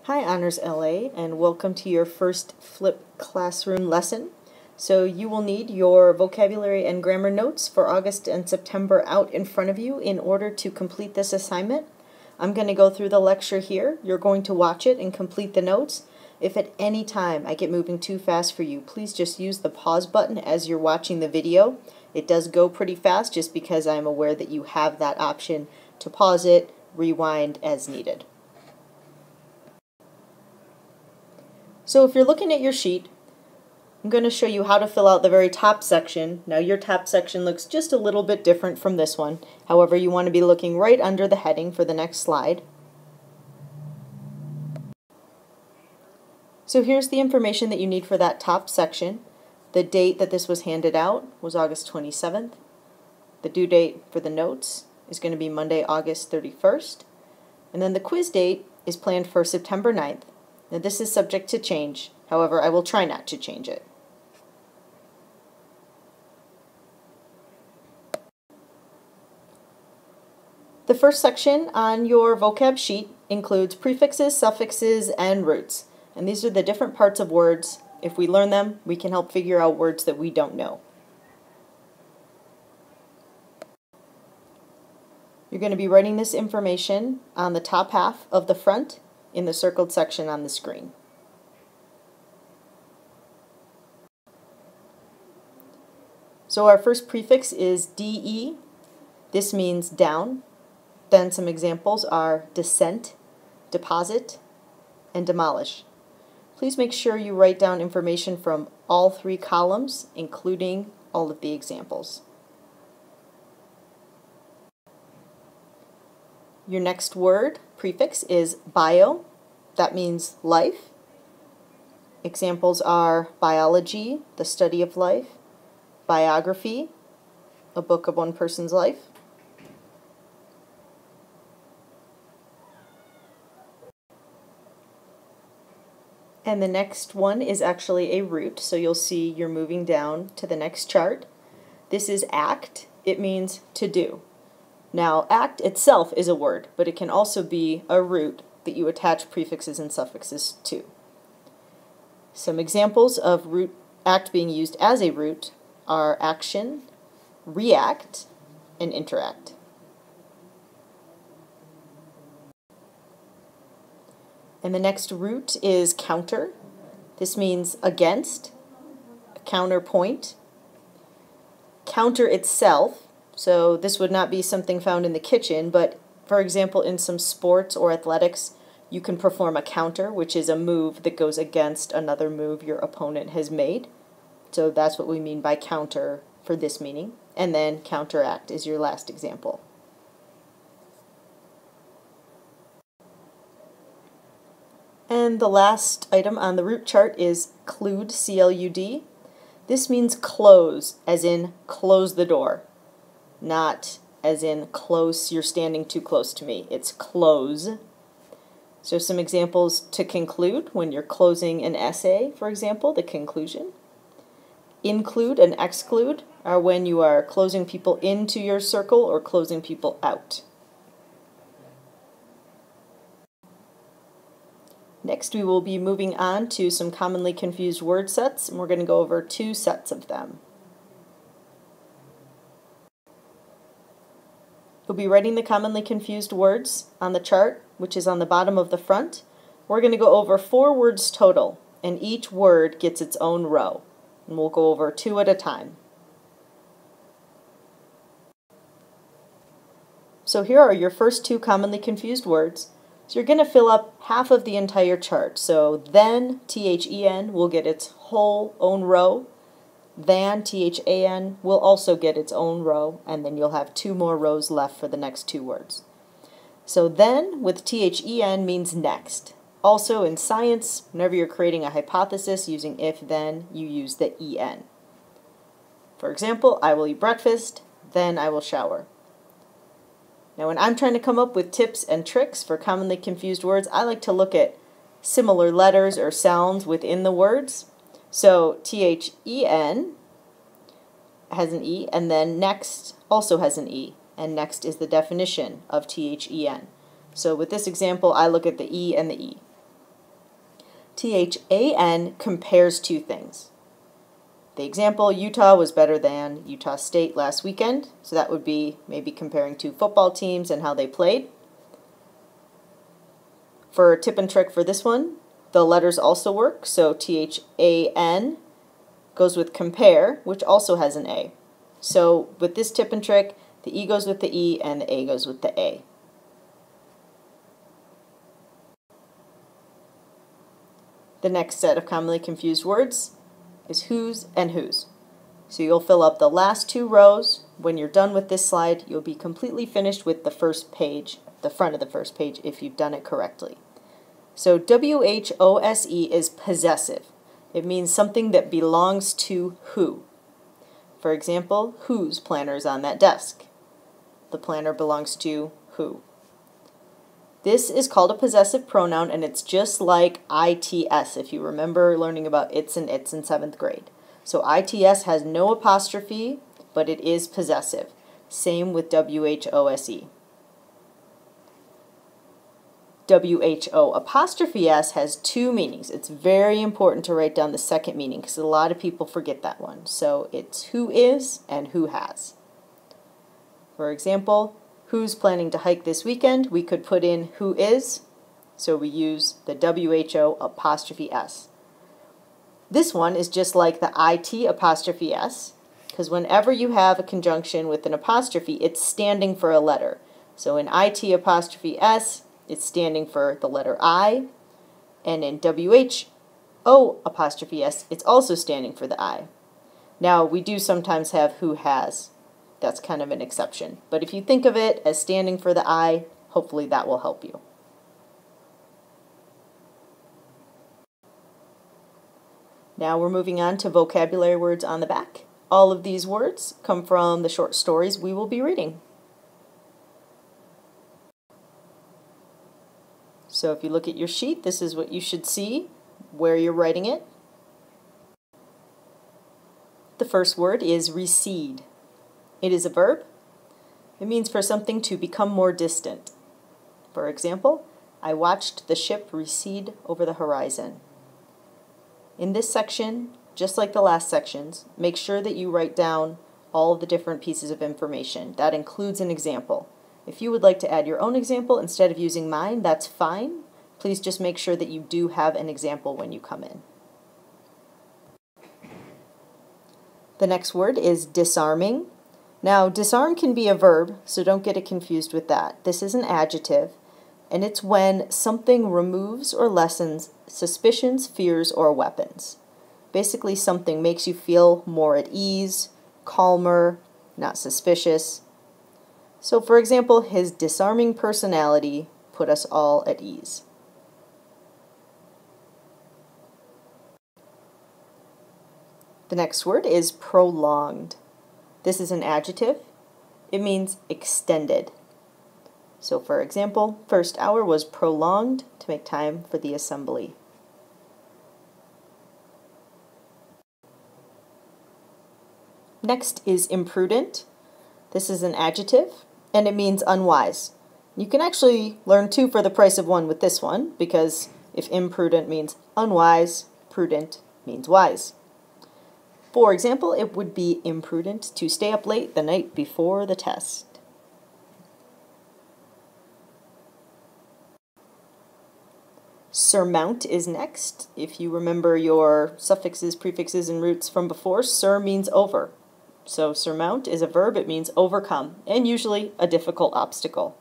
Hi Honors LA, and welcome to your first Flip Classroom lesson. So you will need your vocabulary and grammar notes for August and September out in front of you in order to complete this assignment. I'm going to go through the lecture here. You're going to watch it and complete the notes. If at any time I get moving too fast for you, please just use the pause button as you're watching the video. It does go pretty fast just because I'm aware that you have that option to pause it, rewind as needed. So if you're looking at your sheet, I'm going to show you how to fill out the very top section. Now your top section looks just a little bit different from this one. However, you want to be looking right under the heading for the next slide. So here's the information that you need for that top section. The date that this was handed out was August 27th. The due date for the notes is going to be Monday, August 31st. And then the quiz date is planned for September 9th. Now this is subject to change, however I will try not to change it. The first section on your vocab sheet includes prefixes, suffixes, and roots. And these are the different parts of words. If we learn them, we can help figure out words that we don't know. You're going to be writing this information on the top half of the front in the circled section on the screen. So our first prefix is DE. This means down. Then some examples are descent, deposit, and demolish. Please make sure you write down information from all three columns, including all of the examples. Your next word, prefix, is bio. That means life. Examples are biology, the study of life, biography, a book of one person's life, and the next one is actually a root, so you'll see you're moving down to the next chart. This is act. It means to do. Now, act itself is a word, but it can also be a root that you attach prefixes and suffixes to. Some examples of act being used as a root are action, react, and interact. And the next root is counter. This means against, a counterpoint. Counter itself, so this would not be something found in the kitchen, but for example, in some sports or athletics, you can perform a counter, which is a move that goes against another move your opponent has made. So that's what we mean by counter for this meaning. And then counteract is your last example. And the last item on the root chart is clued, C-L-U-D. This means close, as in close the door, not as in close, you're standing too close to me. It's close. So some examples to conclude when you're closing an essay, for example, the conclusion. Include and exclude are when you are closing people into your circle or closing people out. Next, we will be moving on to some commonly confused word sets, and we're going to go over two sets of them. You'll be writing the commonly confused words on the chart, which is on the bottom of the front. We're going to go over 4 words total, and each word gets its own row. And we'll go over 2 at a time. So here are your first 2 commonly confused words. So you're going to fill up half of the entire chart. So then, T-H-E-N, will get its whole own row. Than, T-H-A-N, will also get its own row, and then you'll have 2 more rows left for the next 2 words. So then, with T-H-E-N, means next. Also in science, whenever you're creating a hypothesis using if-then, you use the E-N. For example, I will eat breakfast, then I will shower. Now when I'm trying to come up with tips and tricks for commonly confused words, I like to look at similar letters or sounds within the words. So T-H-E-N has an E, and then next also has an E, and next is the definition of T-H-E-N. So with this example, I look at the E and the E. THAN compares two things. The example, Utah was better than Utah State last weekend, so that would be maybe comparing two football teams and how they played. For a tip and trick for this one, the letters also work, so THAN goes with compare, which also has an A. So with this tip and trick, the E goes with the E and the A goes with the A. The next set of commonly confused words is whose and whose. So you'll fill up the last two rows. When you're done with this slide, you'll be completely finished with the first page, the front of the first page, if you've done it correctly. So WHOSE is possessive. It means something that belongs to who. For example, whose planner is on that desk? The planner belongs to who? This is called a possessive pronoun, and it's just like ITS, if you remember learning about its and its in 7th grade. So ITS has no apostrophe, but it is possessive. Same with WHOSE. WHO apostrophe S has two meanings. It's very important to write down the second meaning because a lot of people forget that one. So it's who is and who has. For example, who's planning to hike this weekend? We could put in who is, so we use the WHO apostrophe S. This one is just like the IT apostrophe S, because whenever you have a conjunction with an apostrophe, it's standing for a letter. So in IT apostrophe S, it's standing for the letter I, and in WHO apostrophe S, it's also standing for the I. Now, we do sometimes have who has. That's kind of an exception. But if you think of it as standing for the I, hopefully that will help you. Now we're moving on to vocabulary words on the back. All of these words come from the short stories we will be reading. So if you look at your sheet, this is what you should see where you're writing it. The first word is recede. It is a verb. It means for something to become more distant. For example, I watched the ship recede over the horizon. In this section, just like the last sections, make sure that you write down all of the different pieces of information. That includes an example. If you would like to add your own example instead of using mine, that's fine. Please just make sure that you do have an example when you come in. The next word is disarming. Now, disarm can be a verb, so don't get it confused with that. This is an adjective, and it's when something removes or lessens suspicions, fears, or weapons. Basically, something makes you feel more at ease, calmer, not suspicious. So, for example, his disarming personality put us all at ease. The next word is prolonged. This is an adjective. It means extended. So, for example, first hour was prolonged to make time for the assembly. Next is imprudent. This is an adjective, and it means unwise. You can actually learn two for the price of one with this one, because if imprudent means unwise, prudent means wise. For example, it would be imprudent to stay up late the night before the test. Surmount is next. If you remember your suffixes, prefixes, and roots from before, sur means over. So surmount is a verb. It means overcome, and usually a difficult obstacle.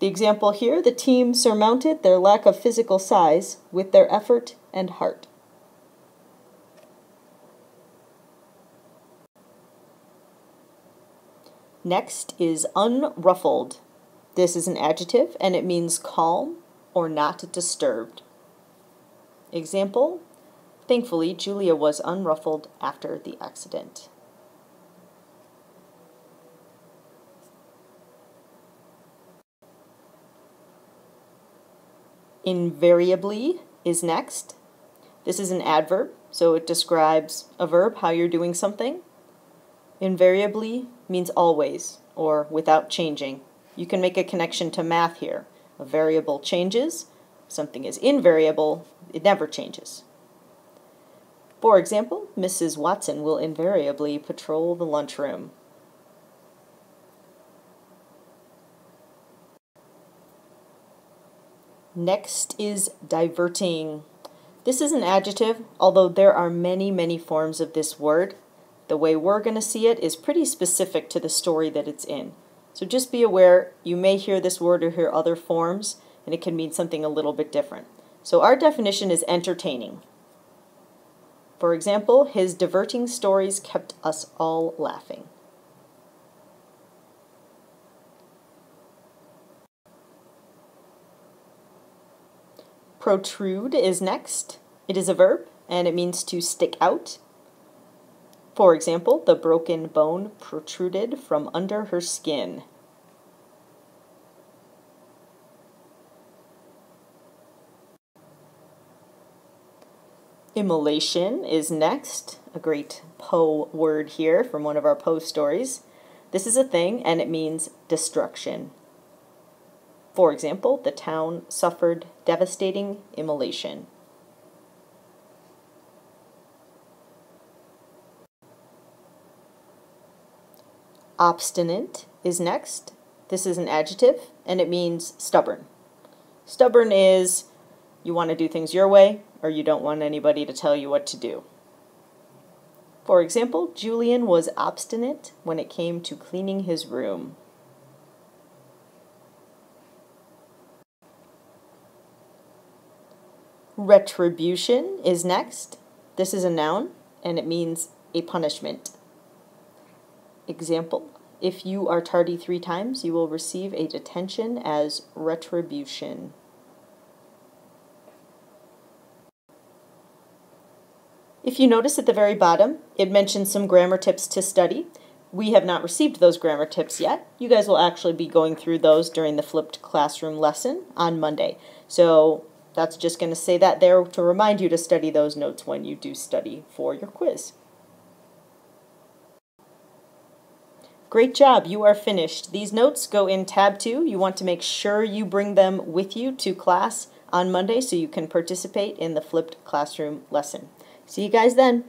The example here, the team surmounted their lack of physical size with their effort and heart. Next is unruffled. This is an adjective, and it means calm or not disturbed. Example, thankfully, Julia was unruffled after the accident. Invariably is next. This is an adverb, so it describes a verb, how you're doing something. Invariably means always, or without changing. You can make a connection to math here. A variable changes. Something is invariable. It never changes. For example, Mrs. Watson will invariably patrol the lunchroom. Next is diverting. This is an adjective, although there are many, many forms of this word. The way we're going to see it is pretty specific to the story that it's in. So just be aware, you may hear this word or hear other forms, and it can mean something a little bit different. So our definition is entertaining. For example, his diverting stories kept us all laughing. Protrude is next. It is a verb, and it means to stick out. For example, the broken bone protruded from under her skin. Immolation is next, a great Poe word here from one of our Poe stories. This is a thing, and it means destruction. For example, the town suffered devastating immolation. Obstinate is next. This is an adjective, and it means stubborn. Stubborn is you want to do things your way, or you don't want anybody to tell you what to do. For example, Julian was obstinate when it came to cleaning his room. Retribution is next. This is a noun, and it means a punishment. Example, if you are tardy 3 times, you will receive a detention as retribution. If you notice at the very bottom, it mentions some grammar tips to study. We have not received those grammar tips yet. You guys will actually be going through those during the flipped classroom lesson on Monday. So that's just going to say that there to remind you to study those notes when you do study for your quiz. Great job, you are finished. These notes go in tab 2. You want to make sure you bring them with you to class on Monday so you can participate in the flipped classroom lesson. See you guys then.